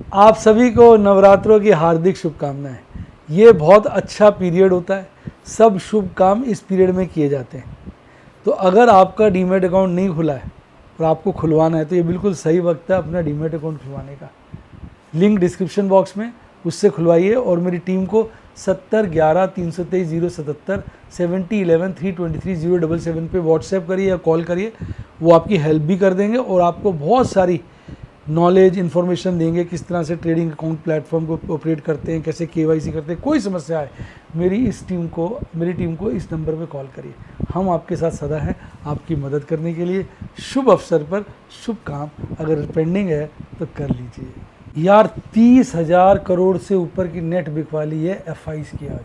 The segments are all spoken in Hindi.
आप सभी को नवरात्रों की हार्दिक शुभकामनाएं। ये बहुत अच्छा पीरियड होता है, सब शुभ काम इस पीरियड में किए जाते हैं। तो अगर आपका डीमैट अकाउंट नहीं खुला है और आपको खुलवाना है तो ये बिल्कुल सही वक्त है अपना डीमैट अकाउंट खुलवाने का। लिंक डिस्क्रिप्शन बॉक्स में, उससे खुलवाइए और मेरी टीम को 7011-323-077 7011-323-077 पे व्हाट्सएप करिए या कॉल करिए। वो आपकी हेल्प भी कर देंगे और आपको बहुत सारी नॉलेज इन्फॉर्मेशन देंगे, किस तरह से ट्रेडिंग अकाउंट प्लेटफॉर्म को ऑपरेट करते हैं, कैसे केवाईसी करते हैं। कोई समस्या है मेरी टीम को इस नंबर पे कॉल करिए। हम आपके साथ सदा हैं आपकी मदद करने के लिए। शुभ अवसर पर शुभ काम अगर पेंडिंग है तो कर लीजिए। यार 30,000 करोड़ से ऊपर की नेट बिकवाली है FIs की आज।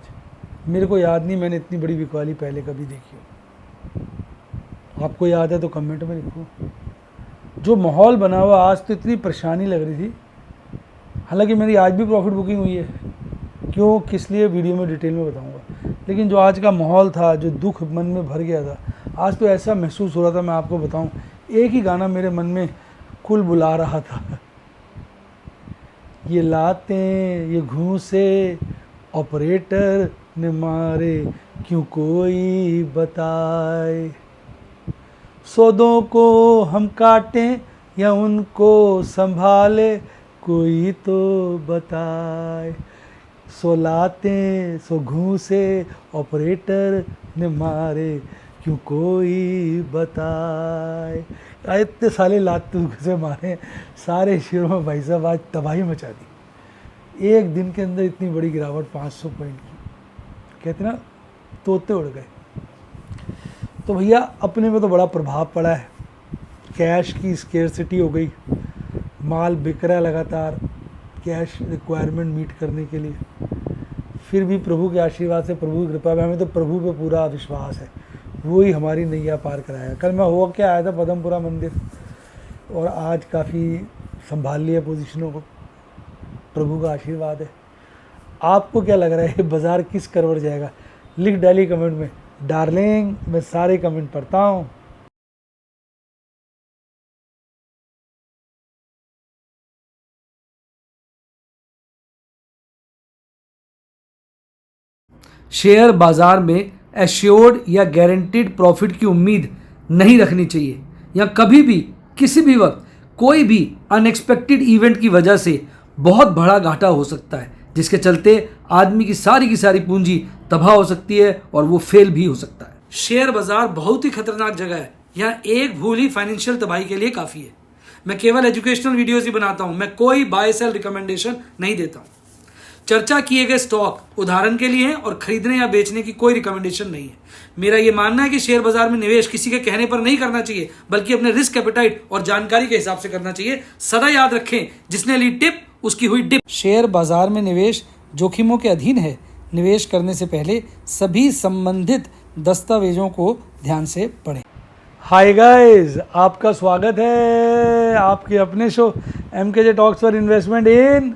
मेरे को याद नहीं मैंने इतनी बड़ी बिकवाली पहले कभी देखी हो। आपको याद है तो कमेंट में लिखो। जो माहौल बना हुआ आज तो इतनी परेशानी लग रही थी। हालांकि मेरी आज भी प्रॉफिट बुकिंग हुई है, क्यों किस लिए वीडियो में डिटेल में बताऊंगा। लेकिन जो आज का माहौल था, जो दुख मन में भर गया था, आज तो ऐसा महसूस हो रहा था, मैं आपको बताऊं, एक ही गाना मेरे मन में कुल बुला रहा था। ये लातें ये घूंसे ऑपरेटर ने मारे, क्यों कोई बताए। सौदों को हम काटें या उनको संभाले, कोई तो बताए। सो लातें सो घूंसे ऑपरेटर ने मारे, क्यों कोई बताए। इतने साले लातू से मारे सारे शेयरों में भाई साहब, आज तबाही मचा दी। एक दिन के अंदर इतनी बड़ी गिरावट 500 पॉइंट की, कहते ना तोते उड़ गए। तो भैया अपने में तो बड़ा प्रभाव पड़ा है। कैश की स्केर्सिटी हो गई, माल बिक रहा है लगातार कैश रिक्वायरमेंट मीट करने के लिए। फिर भी प्रभु के आशीर्वाद से, प्रभु की कृपा में, हमें तो प्रभु पे पूरा विश्वास है, वो ही हमारी नैया पार कराया। कल मैं हो के आया था पदमपुरा मंदिर और आज काफ़ी संभाल लिया पोजीशनों को, प्रभु का आशीर्वाद है। आपको क्या लग रहा है बाज़ार किस करवट जाएगा? लिख डालिए कमेंट में डार्लिंग, मैं सारे कमेंट पढ़ता हूँ। शेयर बाजार में एश्योर्ड या गारंटीड प्रॉफिट की उम्मीद नहीं रखनी चाहिए, या कभी भी किसी भी वक्त कोई भी अनएक्सपेक्टेड इवेंट की वजह से बहुत बड़ा घाटा हो सकता है, जिसके चलते आदमी की सारी पूंजी तबाह हो सकती है और वो फेल भी हो सकता है। शेयर बाजार बहुत ही खतरनाक जगह है, यहाँ एक भूल ही फाइनेंशियल तबाही के लिए काफ़ी है। मैं केवल एजुकेशनल वीडियोस ही बनाता हूँ, मैं कोई बाय सेल रिकमेंडेशन नहीं देता हूँ। चर्चा किए गए स्टॉक उदाहरण के लिए हैं और खरीदने या बेचने की कोई रिकमेंडेशन नहीं है। मेरा यह मानना है कि शेयर बाजार में निवेश किसी के कहने पर नहीं करना चाहिए, बल्कि अपने रिस्क एपेटाइट और जानकारी के हिसाब से करना चाहिए। सदा याद रखें, जिसने ली टिप उसकी हुई डिप। शेयर बाजार में निवेश जोखिमों के अधीन है। निवेश करने से पहले सभी संबंधित दस्तावेजों को ध्यान से पढ़ें। हाय गाइस, आपका स्वागत है आपके अपने show MKJ talks for investment इन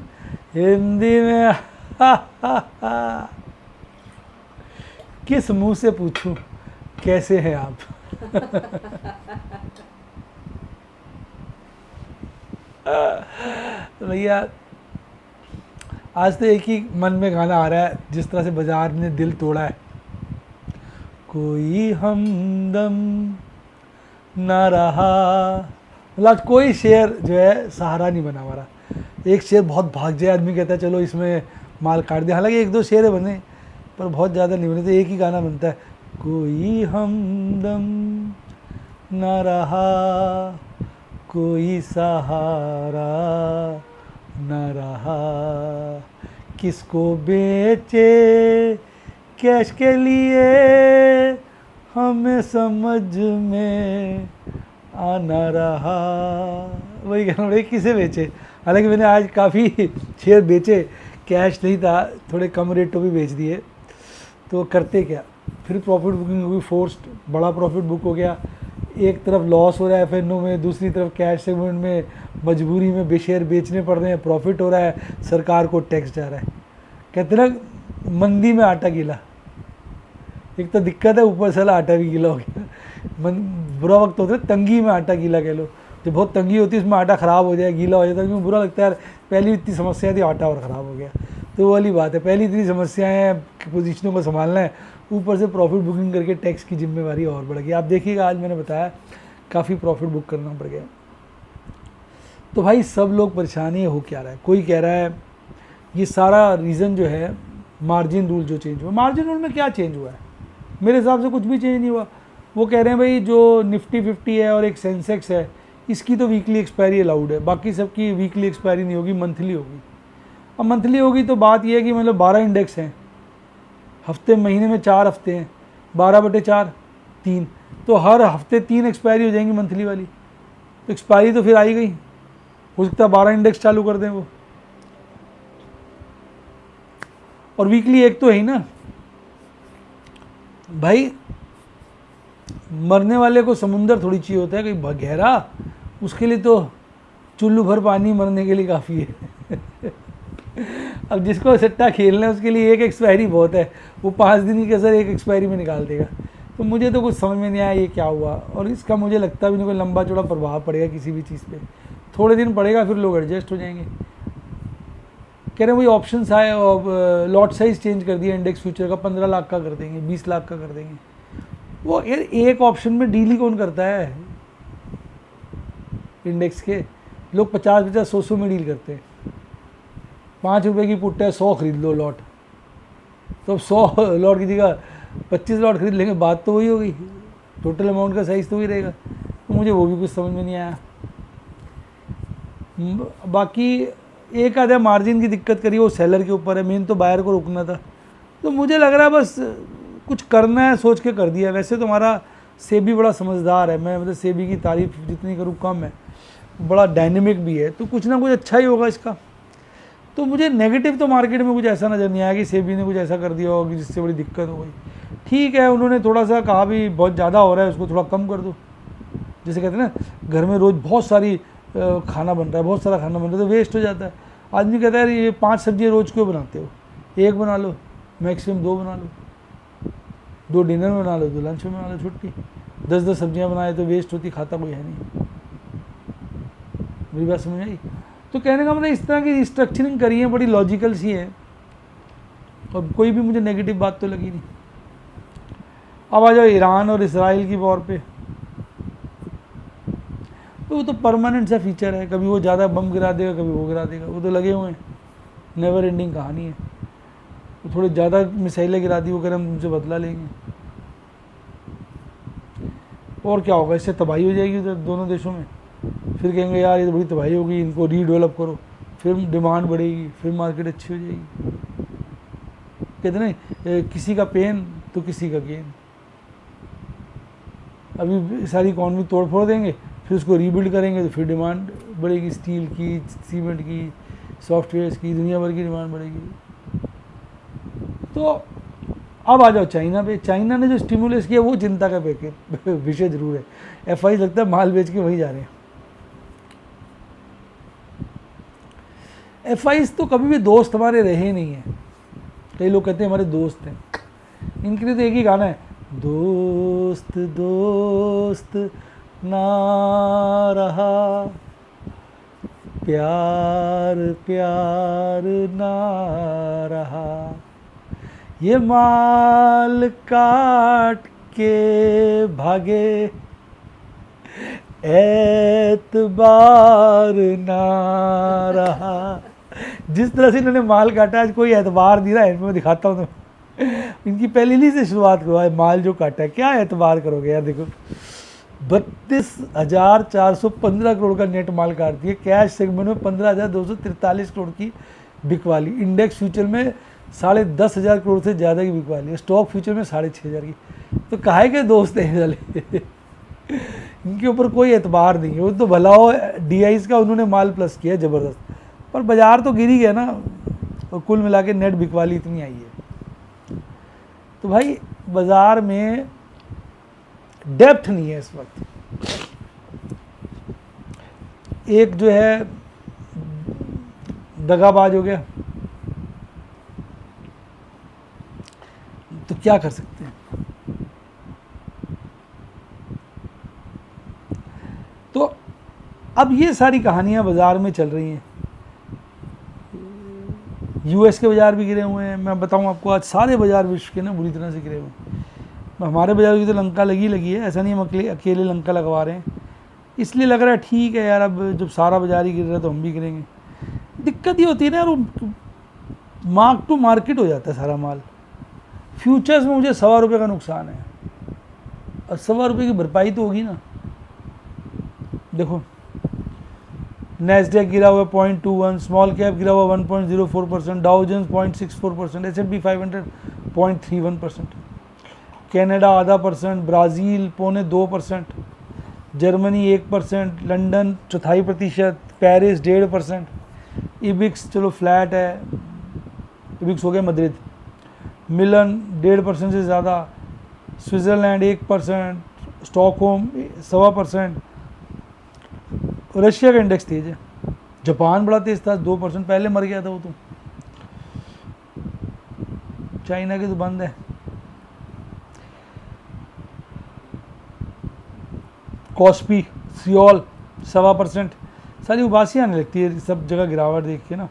हिंदी में। किस मुंह से पूछूं कैसे हैं आप? तो भैया आज तो एक ही मन में गाना आ रहा है, जिस तरह से बाजार ने दिल तोड़ा है। कोई हमदम ना रहा, मतलब कोई शेयर जो है सहारा नहीं बना हमारा। एक शेयर बहुत भाग जाए, आदमी कहता है चलो इसमें माल काट दिया। हालांकि एक दो शेयर बने पर बहुत ज़्यादा नहीं बने, तो एक ही गाना बनता है, कोई हमदम ना रहा, कोई सहारा न रहा, किसको बेचे कैश के लिए हमें समझ में आना रहा। वही कहना पड़ेगा, किसे बेचे। हालांकि मैंने आज काफ़ी शेयर बेचे, कैश नहीं था, थोड़े कम रेटों भी बेच दिए। तो करते क्या, फिर प्रॉफिट बुकिंग हुई, फोर्स्ड बड़ा प्रॉफिट बुक हो गया। एक तरफ लॉस हो रहा है FNO में, दूसरी तरफ कैश सेगमेंट में मजबूरी में शेयर बेचने पड़ रहे हैं, प्रॉफिट हो रहा है, सरकार को टैक्स जा रहा है। कहते ना मंदी में आटा गीला, एक तो दिक्कत है ऊपर से आटा भी गीला हो गया। बुरा वक्त होता है, तंगी में आटा गीला कह लो। जब बहुत तंगी होती है उसमें आटा ख़राब हो जाए, गीला हो जाता है, तो बुरा लगता है यार, पहली इतनी समस्या थी, आटा और ख़राब हो गया। तो वो वाली बात है, पहली इतनी समस्याएं हैं, पोजीशनों को संभालना है, ऊपर से प्रॉफिट बुकिंग करके टैक्स की जिम्मेवारी और बढ़ गई। आप देखिएगा, आज मैंने बताया काफ़ी प्रॉफिट बुक करना पड़ गया। तो भाई सब लोग परेशान ही हो क्या रहा है, कोई कह रहा है ये सारा रीज़न जो है मार्जिन रूल जो चेंज हुआ। मार्जिन रूल में क्या चेंज हुआ है? मेरे हिसाब से कुछ भी चेंज नहीं हुआ। वो कह रहे हैं भाई जो निफ्टी 50 है और एक सेंसेक्स है, इसकी तो वीकली एक्सपायरी अलाउड है, बाकी सबकी वीकली एक्सपायरी नहीं होगी, मंथली होगी। अब मंथली होगी तो बात यह है कि मतलब 12 इंडेक्स हैं, हफ्ते महीने में 4 हफ्ते हैं, 12/4 3, तो हर हफ्ते 3 एक्सपायरी हो जाएंगी मंथली वाली। तो एक्सपायरी तो फिर आई गई, हो सकता है 12 इंडेक्स चालू कर दें वो, और वीकली एक तो है ही ना भाई। मरने वाले को समुंदर थोड़ी चाहिए होता है कोई गहरा, उसके लिए तो चुल्लू भर पानी मरने के लिए काफ़ी है। अब जिसको सट्टा खेलना है उसके लिए एक एक्सपायरी बहुत है, वो 5 दिन की कसर एक एक्सपायरी में निकाल देगा। तो मुझे तो कुछ समझ में नहीं आया ये क्या हुआ, और इसका मुझे लगता भी नहीं कोई लंबा चौड़ा प्रभाव पड़ेगा किसी भी चीज़ पे। थोड़े दिन पड़ेगा, फिर लोग एडजस्ट हो जाएंगे। कह रहे हैं वही ऑप्शन आए और लॉट साइज चेंज कर दिया इंडेक्स फ्यूचर का, 15 लाख का कर देंगे, 20 लाख का कर देंगे। वो यार एक ऑप्शन में डील ही कौन करता है इंडेक्स के? लोग 50-50 100 में डील करते हैं। 5 रुपये की पुट है, 100 खरीद लो लॉट, तो अब 100 लॉट की जगह 25 लॉट खरीद लेंगे, बात तो वही हो गई, टोटल अमाउंट का साइज तो वही रहेगा। तो मुझे वो भी कुछ समझ में नहीं आया। बाकी एक आधा मार्जिन की दिक्कत करी, वो सेलर के ऊपर है, मेन तो बायर को रुकना था। तो मुझे लग रहा है बस कुछ करना है सोच के कर दिया। वैसे तो हमारा सेबी बड़ा समझदार है, मैं मतलब सेबी की तारीफ जितनी करूँ कम है, बड़ा डायनेमिक भी है, तो कुछ ना कुछ अच्छा ही होगा इसका। तो मुझे नेगेटिव तो मार्केट में कुछ ऐसा नज़र नहीं आया कि सेबी ने कुछ ऐसा कर दिया होगा जिससे बड़ी दिक्कत हो गई। ठीक है, उन्होंने थोड़ा सा कहा भी बहुत ज़्यादा हो रहा है, उसको थोड़ा कम कर दो। जैसे कहते हैं ना, घर में रोज़ बहुत सारी खाना बन रहा है, बहुत सारा खाना बन रहा है, तो वेस्ट हो जाता है। आदमी कहता है ये 5 सब्जियाँ रोज़ क्यों बनाते हो, एक बना लो, मैक्सिमम 2 बना लो, 2 डिनर में बना लो, 2 लंच में बना लो, छुट्टी। 10-10 सब्जियाँ बनाए तो वेस्ट होती, खाता कोई है नहीं। मेरी बात समझ आई? तो कहने का मतलब इस तरह की रिस्ट्रक्चरिंग करी है, बड़ी लॉजिकल सी है, और कोई भी मुझे नेगेटिव बात तो लगी नहीं। अब आ जाओ ईरान और इसराइल की वॉर पे, तो वो तो परमानेंट सा फीचर है, कभी वो ज़्यादा बम गिरा देगा, कभी वो गिरा देगा, वो तो लगे हुए हैं, नेवर एंडिंग कहानी है। तो थोड़ी ज़्यादा मिसाइलें गिरा दी, वो कह रहे हम तुमसे बदला लेंगे, और क्या होगा, इससे तबाही हो जाएगी उधर दोनों देशों में। फिर कहेंगे यार ये तो बड़ी तबाही होगी, इनको रीडेवलप करो, फिर डिमांड बढ़ेगी, फिर मार्केट अच्छी हो जाएगी। कहते नहीं किसी का पेन तो किसी का गेन। अभी सारी इकॉनमी तोड़ फोड़ देंगे, फिर उसको रीबिल्ड करेंगे, तो फिर डिमांड बढ़ेगी, स्टील की, सीमेंट की, सॉफ्टवेयर्स की, दुनिया भर की डिमांड बढ़ेगी। तो अब आ जाओ चाइना पे। चाइना ने जो स्टिमुलस किया वो चिंता का विषय जरूर है। एफआई लगता है माल बेच के वहीं जा रहे हैं। एफआईज तो कभी भी दोस्त हमारे रहे ही नहीं हैं। कई लोग कहते हैं हमारे दोस्त हैं, इनके लिए तो एक ही गाना है, दोस्त दोस्त ना रहा, प्यार प्यार ना रहा, ये माल काट के भागे, एतबार ना रहा। जिस तरह से इन्होंने माल काटा, आज कोई एतबार नहीं रहा है। मैं दिखाता हूँ तो इनकी पहली ली से शुरुआत हुआ है, माल जो काटा है, क्या एतबार करोगे यार। देखो 32,415 करोड़ का नेट माल काटती है, कैश सेगमेंट में 15,243 करोड़ की बिकवाली, इंडेक्स फ्यूचर में 10,500 करोड़ से ज़्यादा की बिकवाली, स्टॉक फ्यूचर में 6,500 की। तो काहे के दोस्त हैं साले। इनके ऊपर कोई एतबार नहीं है। वो तो भला हो डीआईज का उन्होंने माल प्लस किया ज़बरदस्त, पर बाजार तो गिर ही गया ना, और कुल मिला के नेट बिकवाली इतनी आई है। तो भाई बाजार में डेप्थ नहीं है इस वक्त। एक जो है दगाबाज हो गया, तो क्या कर सकते हैं। तो अब ये सारी कहानियाँ बाज़ार में चल रही हैं। यूएस के बाज़ार भी गिरे हुए हैं। मैं बताऊं आपको, आज सारे बाज़ार विश्व के ना बुरी तरह से गिरे हुए हैं। हमारे बाज़ार की तो लंका लगी है, ऐसा नहीं हम अकेले लंका लगवा रहे हैं। इसलिए लग रहा है ठीक है यार, अब जब सारा बाज़ार ही गिर रहा है तो हम भी गिरेंगे। दिक्कत ये होती है ना यार, मार्क टू मार्केट हो जाता है सारा माल। फ्यूचर्स में मुझे ₹1.25 का नुकसान है, और ₹1.25 की भरपाई तो होगी ना। देखो, नैस्डैक गिरा हुआ 0.21, स्मॉल कैप गिरा हुआ 1.04%, डाउ जोन्स 0.64%, S&P 500 0.31%, कनाडा आधा %, Brazil 0.25%, Germany 1%, London 0.25%, Paris 1.5%, Ebix चलो फ्लैट है, इबिक्स हो गया मद्रिद, मिलन 1.5% से ज़्यादा, स्विट्ज़रलैंड 1%, स्टॉकहोम 1.25%, रशिया का इंडेक्स तेज है, जापान बड़ा तेज था 2%, पहले मर गया था वो तो, चाइना की तो बंद है, कॉस्पी सियोल 1.25%, सारी उबासी आने लगती है सब जगह गिरावट देख के ना।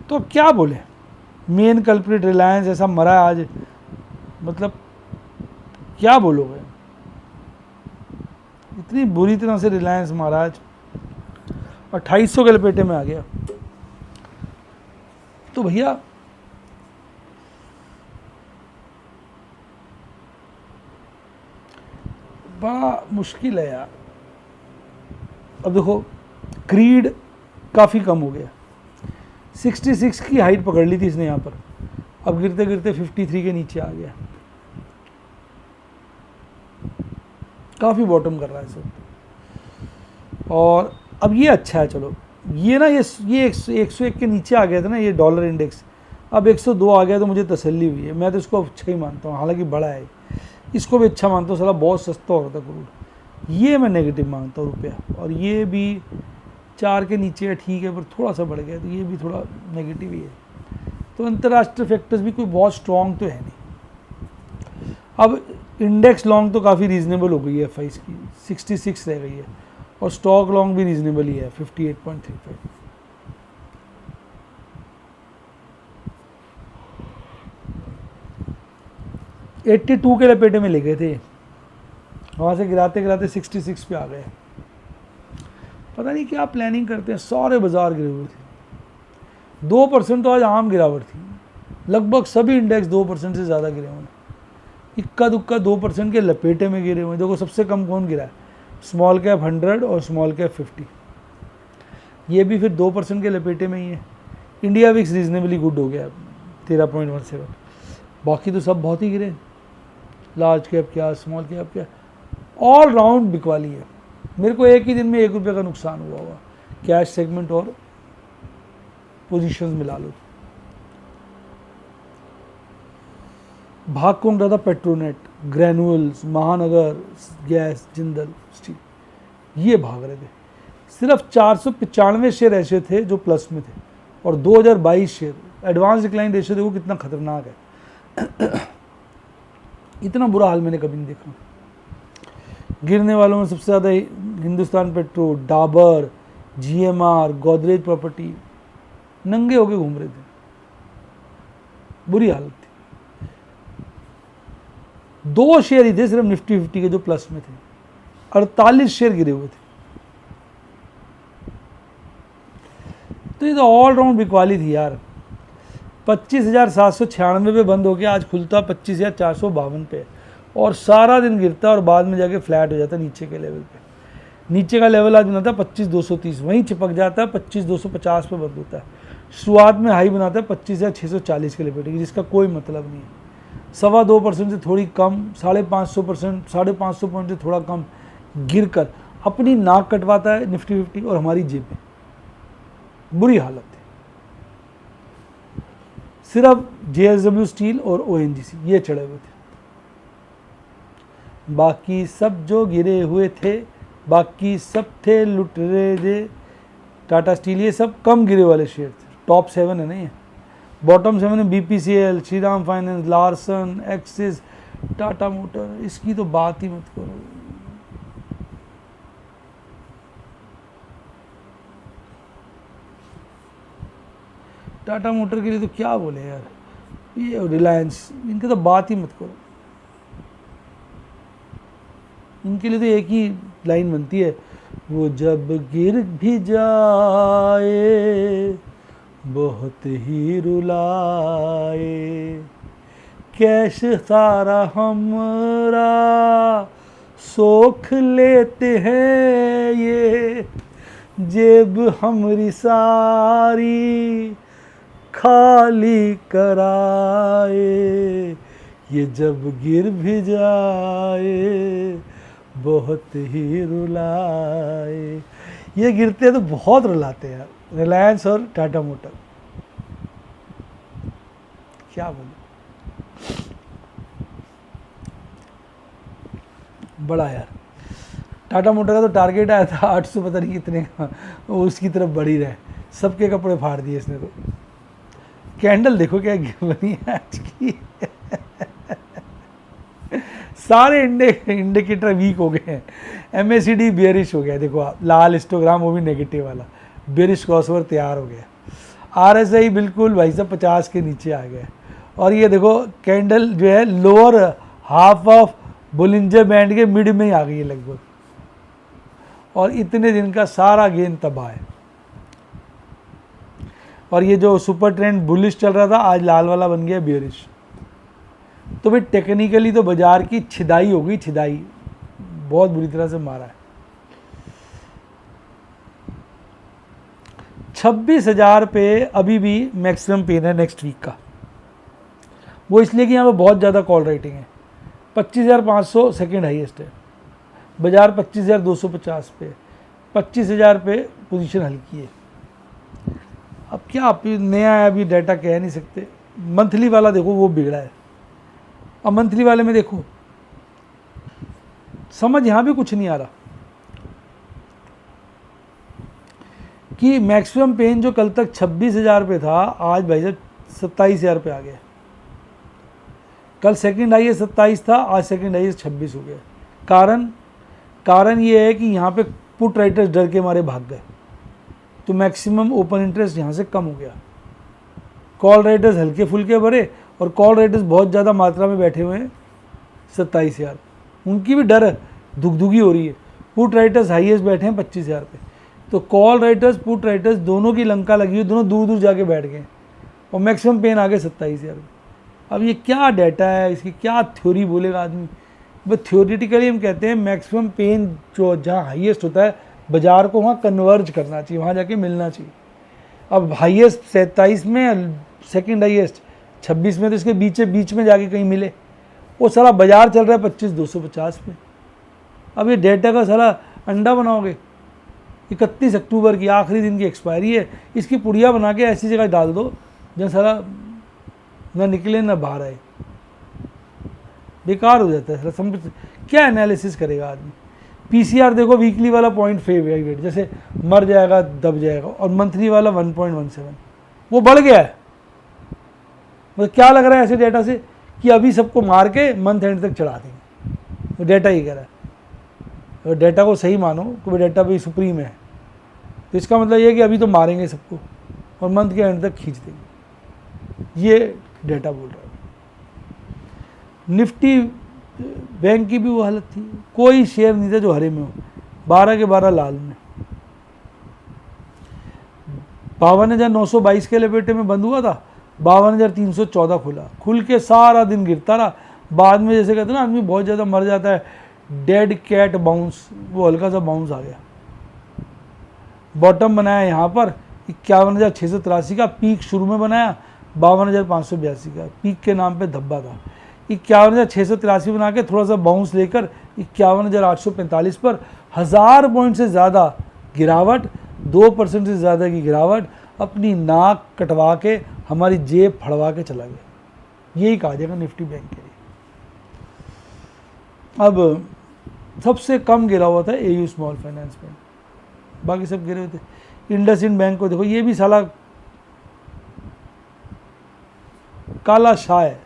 तो क्या बोले, मेन कल्प्रिट रिलायंस ऐसा मरा है आज, मतलब क्या बोलोगे, इतनी बुरी तरह से रिलायंस महाराज 2800 के लपेटे में आ गया। तो भैया बड़ा मुश्किल है यार। अब देखो, क्रीड काफ़ी कम हो गया, 66 की हाइट पकड़ ली थी इसने यहाँ पर, अब गिरते गिरते 53 के नीचे आ गया, काफ़ी बॉटम कर रहा है सब। और अब ये अच्छा है, चलो ये ना, ये 101 के नीचे आ गया था ना ये डॉलर इंडेक्स, अब 102 आ गया तो मुझे तसल्ली हुई है। मैं तो इसको अच्छा ही मानता हूँ, हालांकि बड़ा है, इसको भी अच्छा मानता हूँ, साला बहुत सस्ता हो रहा था क्रूड। ये मैं नेगेटिव मानता हूँ रुपया, और ये भी 4 के नीचे है, ठीक है, पर थोड़ा सा बढ़ गया तो ये भी थोड़ा नेगेटिव ही है। तो अंतर्राष्ट्रीय फैक्टर्स भी कोई बहुत स्ट्रॉन्ग तो है नहीं। अब इंडेक्स लॉन्ग तो काफ़ी रीजनेबल हो गई है, FIs की 66 रह गई है, और स्टॉक लॉन्ग भी रीजनेबल ही है 58.35। $82 के लपेटे में ले गए थे, वहाँ से गिराते गिराते 66 पे आ गए। पता नहीं क्या प्लानिंग करते हैं, सारे बाजार गिरे हुए थे। 2% तो आज आम गिरावट थी, लगभग सभी इंडेक्स 2% से ज़्यादा गिरे हुए हैं। इक्का दुक्का 2% के लपेटे में गिरे हुए हैं। देखो सबसे कम कौन गिरा है, स्मॉल कैप 100 और स्मॉल कैप 50, ये भी फिर 2% के लपेटे में ही है। इंडिया विक्स रीजनेबली गुड हो गया 13.17, बाकी तो सब बहुत ही गिरे, लार्ज कैप क्या, स्मॉल कैप क्या, ऑल राउंड बिकवाली है। मेरे को एक ही दिन में ₹1 का नुकसान हुआ होगा, कैश सेगमेंट और पोजीशंस मिला लो। भाग कौन रहा था, पेट्रोनेट, ग्रैनुअल्स, महानगर गैस, जिंदल स्टील, ये भाग रहे थे। सिर्फ 495 शेयर ऐसे थे जो प्लस में थे, और 2022 शेयर। एडवांस डिक्लाइन रेशियो देखो कितना खतरनाक है, इतना बुरा हाल मैंने कभी नहीं देखा। गिरने वालों में सबसे ज़्यादा Hindustan petro, Dabur, GMR, Godrej property नंगे होके घूम रहे थे, बुरी हालत थी। 2 शेयर ही थे सिर्फ निफ्टी 50 के जो प्लस में थे, 48 शेयर गिरे हुए थे। तो ये तो ऑल राउंड बिकवाली थी यार। 25,796 पे बंद हो गया, आज खुलता 25,452 पे, और सारा दिन गिरता और बाद में जाके फ्लैट हो जाता नीचे के लेवल पे। नीचे का लेवल आज बनाता है 25,230, वहीं चिपक जाता है 25,250 पे बंद होता है। शुरुआत में हाई बनाता है 25,640 के लपेटे की, जिसका कोई मतलब नहीं है। 2.25% से थोड़ी कम, 550%, 550 पॉइंट से थोड़ा कम गिर कर अपनी नाक कटवाता है निफ्टी 50 और हमारी जेबें, बुरी हालत है। सिर्फ JSW स्टील और ONGC ये चढ़े हुए थे, बाकी सब जो गिरे हुए थे, बाकी सब थे लुटेरे दे। टाटा स्टील ये सब कम गिरे वाले शेयर थे, टॉप 7 है ना ये। बॉटम 7 है BPCL, Shriram finance, Larsen, axis, Tata motor, इसकी तो बात ही मत करो। टाटा मोटर के लिए तो क्या बोले यार, ये रिलायंस, इनकी तो बात ही मत करो। इनके लिए तो एक ही लाइन बनती है, वो जब गिर भी जाए बहुत ही रुलाए, कैश सारा हमरा सोख लेते हैं ये, जेब हमरी सारी खाली कराए, ये जब गिर भी जाए बहुत ही रुलाए। ये गिरते तो बहुत रुलाते हैं रिलायंस और टाटा मोटर, क्या बोलूं। बड़ा यार, टाटा मोटर का तो टारगेट आया था 800 पता नहीं कितने का, वो उसकी तरफ बढ़ ही रहे, सबके कपड़े फाड़ दिए इसने तो। कैंडल देखो क्या बनी है आज की सारे इंडिकेटर वीक हो गए हैं। MACD बेयरिश हो गया, देखो आप लाल हिस्टोग्राम वो भी नेगेटिव वाला, बेयरिश क्रॉसओवर तैयार हो गया। RSI बिल्कुल भाई साहब 50 के नीचे आ गया, और ये देखो कैंडल जो है lower half of Bollinger band के मिड में ही आ गई है लगभग, और इतने दिन का सारा गेन तबाह है। और ये जो सुपर ट्रेंड बुलिश चल रहा था आज लाल वाला बन गया बेयरिश। तो भाई टेक्निकली तो बाजार की छिदाई हो गई, छिदाई बहुत बुरी तरह से मारा है। 26,000 पे अभी भी मैक्सिमम पेन है नेक्स्ट वीक का, वो इसलिए कि यहाँ पे बहुत ज़्यादा कॉल रेटिंग है। 25,500 सेकेंड हाईएस्ट है, बाजार 25,250 पे, 25,000 पे पोजीशन हल्की है। अब क्या आप नया है, अभी डाटा कह नहीं सकते। मंथली वाला देखो वो बिगड़ा है, अब मंथली वाले में देखो समझ यहाँ भी कुछ नहीं आ रहा कि मैक्सिमम पेन जो कल तक 26,000 पे था आज भाई साहब 27,000 पे आ गया। कल सेकंड हाईएस्ट 27 था, आज सेकंड हाईएस्ट 26 हो गया। कारण ये है कि यहाँ पे पुट राइटर्स डर के मारे भाग गए, तो मैक्सिमम ओपन इंटरेस्ट यहाँ से कम हो गया। कॉल राइटर्स हल्के फुल्के भरे, और कॉल राइटर्स बहुत ज़्यादा मात्रा में बैठे हुए हैं 27,000, उनकी भी डर दुगदुगी हो रही है। पुट राइटर्स हाईएस्ट बैठे हैं 25,000 पे, तो कॉल राइटर्स पुट राइटर्स दोनों की लंका लगी हुई, दोनों दूर दूर जाके बैठ गए, और मैक्सिमम पेन आ गए 27,000 पे। अब ये क्या डाटा है, इसकी क्या थ्योरी बोलेगा आदमी। बस थ्योरेटिकली हम कहते हैं मैक्सिमम पेन जो जहाँ हाईएस्ट होता है बाजार को वहाँ कन्वर्ज करना चाहिए, वहाँ जाके मिलना चाहिए। अब हाईएस्ट 27 में, सेकंड हाईएस्ट 26 में, तो इसके बीच में जाके कहीं मिले। वो सारा बाजार चल रहा है 25,250 पे। अब ये डेटा का सारा अंडा बनाओगे। 31 अक्टूबर की आखिरी दिन की एक्सपायरी है, इसकी पुड़िया बना के ऐसी जगह डाल दो जहाँ सारा ना निकले ना बाहर आए, बेकार हो जाता है। समझ क्या एनालिसिस करेगा आदमी। PCR देखो वीकली वाला 0.5 जैसे मर जाएगा दब जाएगा, और मंथली वाला 1.17 वो बढ़ गया है। मतलब क्या लग रहा है ऐसे डेटा से कि अभी सबको मार के मंथ एंड तक चढ़ा देंगे, वो डेटा ही कह रहा है। अगर डेटा को सही मानो कि वो डेटा भी सुप्रीम है, तो इसका मतलब ये है कि अभी तो मारेंगे सबको और मंथ के एंड तक खींच देंगे, ये डेटा बोल रहा है। निफ्टी बैंक की भी वो हालत थी, कोई शेयर नहीं था जो हरे में हो, 12 के 12 लाल में। 52,922 के लपेटे में बंद हुआ था, 52,314 खुला, खुल के सारा दिन गिरता रहा। बाद में जैसे कहते हैं ना आदमी बहुत ज़्यादा मर जाता है, डेड कैट बाउंस, वो हल्का सा बाउंस आ गया। बॉटम बनाया यहाँ पर 51,683 का, पीक शुरू में बनाया 52,582 का, पीक के नाम पे धब्बा था। 51,683 बना के थोड़ा सा बाउंस लेकर 51,845 पर 1000 पॉइंट से ज़्यादा गिरावट, 2% से ज़्यादा की गिरावट, अपनी नाक कटवा के हमारी जेब फड़वा के चला गया। यही कहा जाएगा निफ्टी बैंक के लिए। अब सबसे कम गिरा हुआ था AU स्मॉल फाइनेंस बैंक, बाकी सब गिरे हुए थे। इंडसइंड बैंक को देखो, ये भी साला काला शाह है।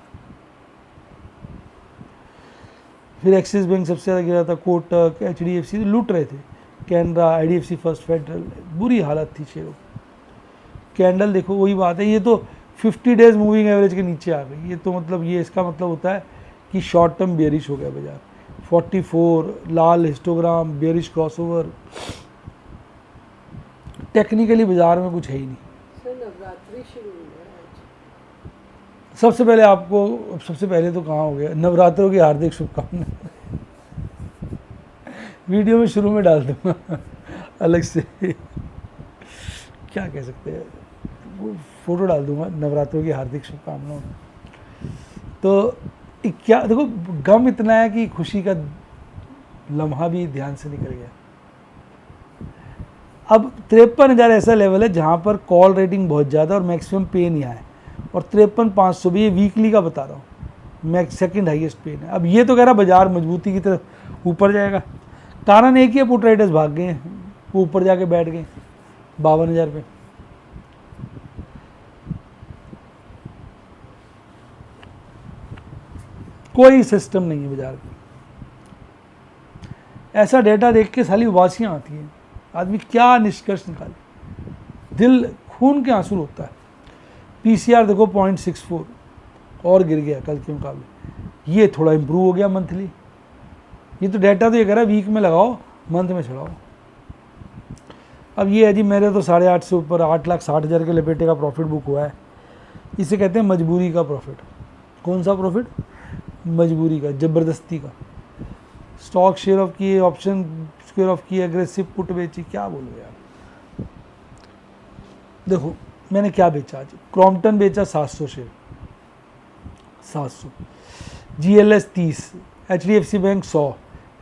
फिर एक्सिस बैंक सबसे ज़्यादा गिरा था, कोटक, HDFC लूट रहे थे, कैनरा, IDFC फर्स्ट, फेडरल, बुरी हालत थी शेयरों। कैंडल देखो, वही बात है, ये तो 50 डेज मूविंग एवरेज के नीचे आ गई। ये तो मतलब ये इसका मतलब होता है कि शॉर्ट टर्म बेयरिश हो गया बाजार। 44 लाल हिस्टोग्राम, बेयरिश क्रॉसओवर। टेक्निकली बाजार में कुछ है ही नहीं। नवरात्रि शुरू हुई है आज। सबसे पहले आपको, सबसे पहले तो कहाँ हो गया, नवरात्रों की हार्दिक शुभकामनाएं। वीडियो में शुरू में डाल दूंगा अलग से, क्या कह सकते हैं, वो फोटो डाल दूंगा नवरात्रों की हार्दिक शुभकामनाओं। तो क्या देखो, गम इतना है कि खुशी का लम्हा भी ध्यान से निकल गया। अब 53,000 ऐसा लेवल है जहाँ पर कॉल रेटिंग बहुत ज़्यादा और मैक्सिमम पे नहीं आया, और 53,500 भी, ये वीकली का बता रहा हूँ, मैक्स सेकंड हाईएस्ट पेन है। अब ये तो कह रहा बाजार मजबूती की तरफ ऊपर जाएगा। कारण एक ही है, पुट राइडर्स भाग गए हैं, वो ऊपर जाके बैठ गए 52,000 पे। कोई सिस्टम नहीं है बाजार में। ऐसा डेटा देख के साली उबासियाँ आती हैं, आदमी क्या निष्कर्ष निकाले, दिल खून के आंसू होता है। पीसीआर देखो 0.64 और गिर गया कल के मुकाबले, ये थोड़ा इम्प्रूव हो गया मंथली। ये तो डेटा तो ये कह रहा है वीक में लगाओ, मंथ में चढ़ाओ। अब ये है जी, मेरे तो 8.5 से ऊपर 8,60,000 के लपेटे का प्रॉफिट बुक हुआ है। इसे कहते हैं मजबूरी का प्रॉफिट। कौन सा प्रॉफिट? मजबूरी का, ज़बरदस्ती का। स्टॉक शेयर ऑफ किए, ऑप्शन शेयर ऑफ किए, एग्रेसिव पुट बेची, क्या बोलो यार। देखो मैंने क्या बेचा आज, क्रॉम्पटन बेचा 700 share, 700, GLS 30, HDFC bank 100,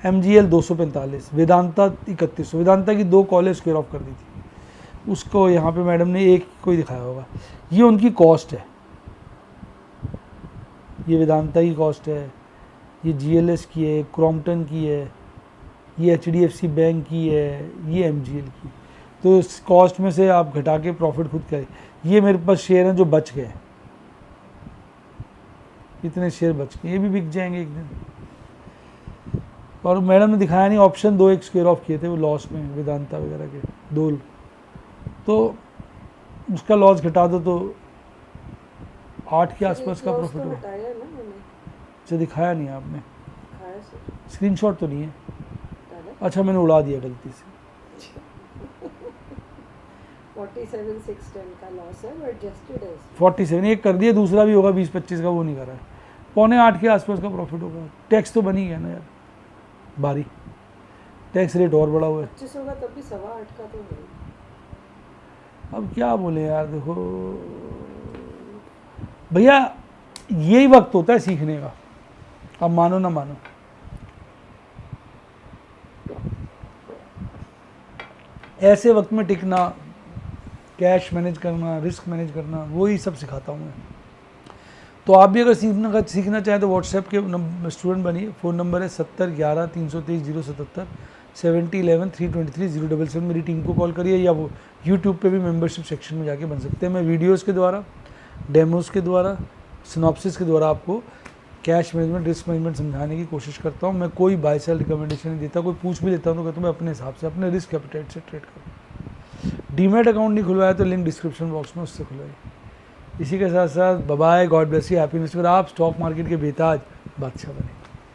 MGL 245, Vedanta 3100। Vedanta की 2 कॉलें स्क्वायर ऑफ कर दी थी, उसको यहाँ पे मैडम ने एक कोई दिखाया होगा। ये उनकी कॉस्ट है, ये वेदांता की कॉस्ट है, ये जीएलएस की है, क्रॉम्पटन की है, ये एचडीएफसी बैंक की है, ये एमजीएल की। तो इस कॉस्ट में से आप घटा के प्रॉफिट खुद करें। ये मेरे पास शेयर हैं जो बच गए, इतने शेयर बच गए, ये भी बिक जाएंगे एक दिन। और मैडम ने दिखाया नहीं, ऑप्शन 2 एक स्क्वायर ऑफ किए थे, वो लॉस में, वेदांता वगैरह के 2, तो उसका लॉस घटा दो तो 8 के आसपास का प्रॉफिट हुआ। अच्छा दिखाया नहीं आपने, स्क्रीनशॉट तो नहीं है? अच्छा मैंने उड़ा दिया गलती से। 47,610 का लॉस है, वो एडजस्टेड है। 47 एक कर दिया, दूसरा भी होगा 20-25 का, वो नहीं कर रहा है। 7.25 के आसपास का प्रॉफिट होगा। टैक्स तो बन ही गया ना यार, बारी टैक्स रेट और बड़ा हुआ है। 25 होगा तब भी 8.25 का तो है। अब क्या बोले यार, देखो भैया यही वक्त होता है सीखने का, अब मानो ना मानो। ऐसे वक्त में टिकना, कैश मैनेज करना, रिस्क मैनेज करना, वही सब सिखाता हूँ मैं। तो आप भी अगर सीखना चाहें तो व्हाट्सएप के स्टूडेंट बनिए। फ़ोन नंबर है 7011-323-077, 7011-323-077। मेरी टीम को कॉल करिए, या वो यूट्यूब पे भी मेंबरशिप सेक्शन में जाके बन सकते हैं। मैं वीडियोस के द्वारा, डेमोस के द्वारा, सिनॉप्सिस के द्वारा आपको कैश मैनेजमेंट, रिस्क मैनेजमेंट समझाने की कोशिश करता हूँ। मैं कोई बाय सेल रिकमेंडेशन नहीं देता। कोई पूछ भी लेता हूँ तो कहता हूँ मैं अपने हिसाब से, अपने रिस्क एपेटाइट से ट्रेड करूँ। डीमैट अकाउंट नहीं खुलवाया तो लिंक डिस्क्रिप्शन बॉक्स में, उससे खुलवाइए। इसी के साथ साथ bye bye, God bless you, happy investor. आप स्टॉक मार्केट के बेताज बादशाह बने।